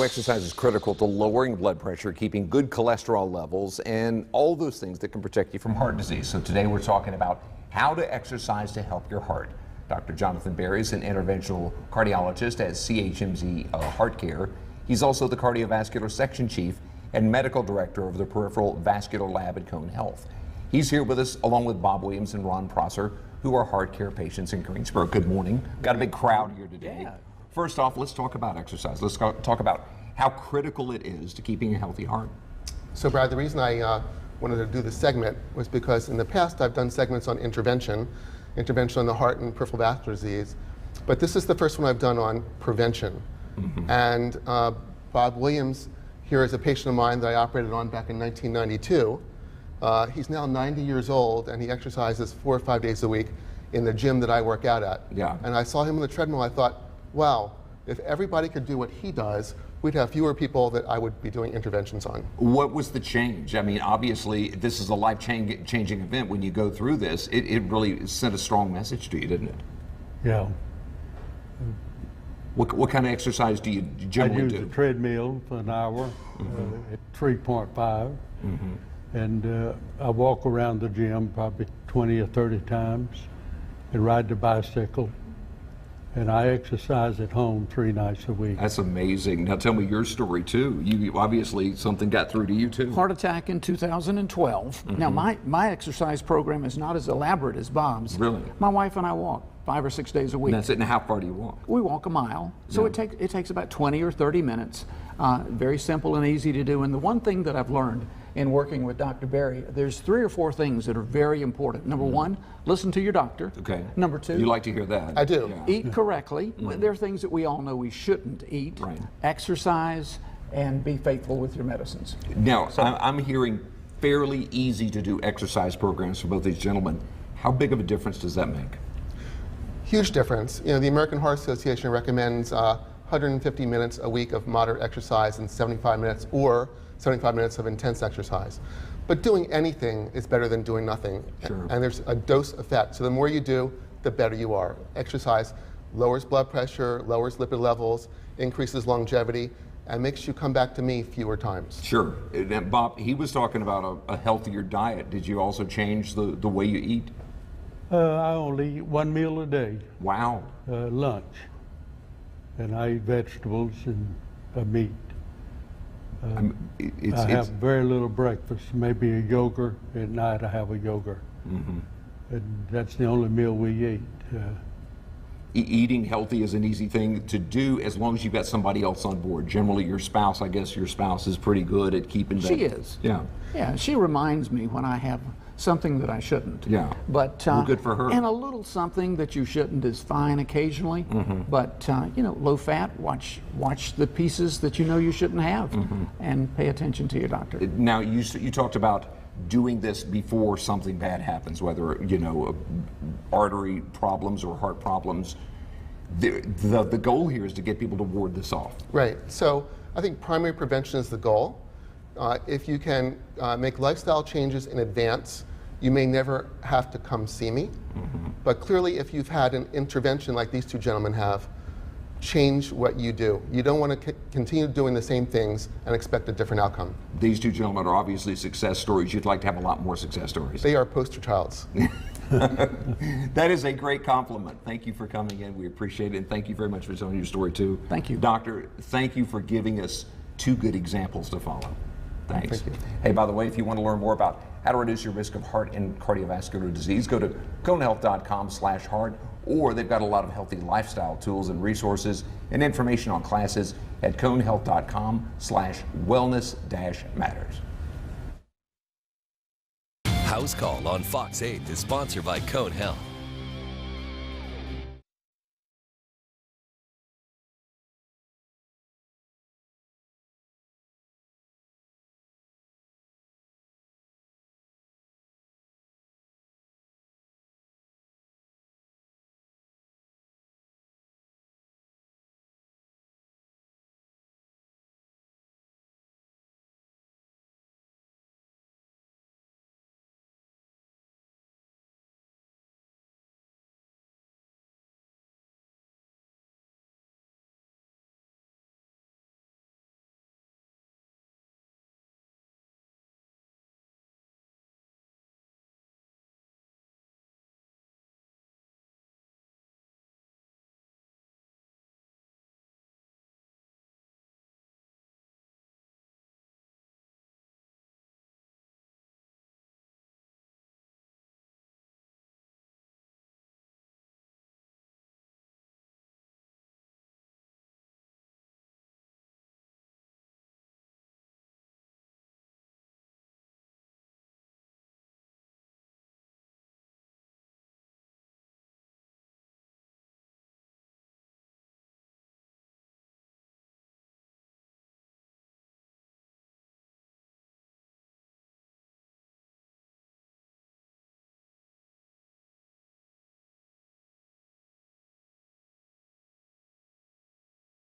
Exercise is critical to lowering blood pressure, keeping good cholesterol levels, and all those things that can protect you from heart disease. So today we're talking about how to exercise to help your heart. Dr. Jonathan Berry is an interventional cardiologist at CHMZ Heart Care. He's also the cardiovascular section chief and medical director of the Peripheral Vascular Lab at Cone Health. He's here with us along with Bob Williams and Ron Prosser, who are heart care patients in Greensboro. Good morning. Got a big crowd here today. Yeah. First off, let's talk about exercise. Let's talk about how critical it is to keeping a healthy heart. So Brad, the reason I wanted to do this segment was because in the past I've done segments on intervention on the heart and peripheral vascular disease, but this is the first one I've done on prevention. And Bob Williams here is a patient of mine that I operated on back in 1992. He's now 90 years old and he exercises 4 or 5 days a week in the gym that I work out at. Yeah. And I saw him on the treadmill, I thought, wow, if everybody could do what he does, we'd have fewer people that I would be doing interventions on. What was the change? I mean, obviously, this is a life-changing event. When you go through this, it really sent a strong message to you, didn't it? Yeah. What kind of exercise do you generally I do? use a treadmill for an hour at 3.5, and I walk around the gym probably 20 or 30 times and ride the bicycle. And I exercise at home 3 nights a week. That's amazing. Now tell me your story too. You obviously something got through to you too. Heart attack in 2012. Now my exercise program is not as elaborate as Bob's. Really? My wife and I walk 5 or 6 days a week. And that's it. Now how far do you walk? We walk a mile. So it takes about 20 or 30 minutes. Very simple and easy to do. And the one thing that I've learned in working with Dr. Berry, there's 3 or 4 things that are very important. Number 1, listen to your doctor. Okay. Number 2, you like to hear that. I do. Yeah. Eat correctly. There are things that we all know we shouldn't eat. Right. Exercise and be faithful with your medicines. Now, I'm hearing fairly easy to do exercise programs for both these gentlemen. How big of a difference does that make? Huge difference. You know, the American Heart Association recommends 150 minutes a week of moderate exercise and 75 minutes of intense exercise. But doing anything is better than doing nothing. Sure. And there's a dose effect. So the more you do, the better you are. Exercise lowers blood pressure, lowers lipid levels, increases longevity, and makes you come back to me fewer times. Sure. And Bob, he was talking about a healthier diet. Did you also change the way you eat? I only eat 1 meal a day, Wow. lunch, and I eat vegetables and meat. I have very little breakfast, maybe a yogurt. At night I have a yogurt. And that's the only meal we eat. Eating healthy is an easy thing to do as long as you've got somebody else on board. Generally, your spouse, I guess your spouse is pretty good at keeping that. She is. Yeah. Yeah, she reminds me when I have something that I shouldn't. Yeah. But well, good for her. And a little something that you shouldn't is fine occasionally. But you know, low fat. Watch the pieces that you know you shouldn't have, and pay attention to your doctor. Now you talked about doing this before something bad happens, whether artery problems or heart problems. The goal here is to get people to ward this off. Right. So I think primary prevention is the goal. If you can make lifestyle changes in advance, you may never have to come see me. But clearly, if you've had an intervention like these 2 gentlemen have, change what you do. You don't want to continue doing the same things and expect a different outcome. These 2 gentlemen are obviously success stories. You'd like to have a lot more success stories. They are poster childs. That is a great compliment. Thank you for coming in. We appreciate it. And thank you very much for telling your story, too. Thank you. Doctor, thank you for giving us 2 good examples to follow. Thanks. Thank you. Hey, by the way, if you want to learn more about how to reduce your risk of heart and cardiovascular disease, go to conehealth.com/heart, or they've got a lot of healthy lifestyle tools and resources and information on classes at conehealth.com/wellness-matters. House Call on Fox 8 is sponsored by Cone Health.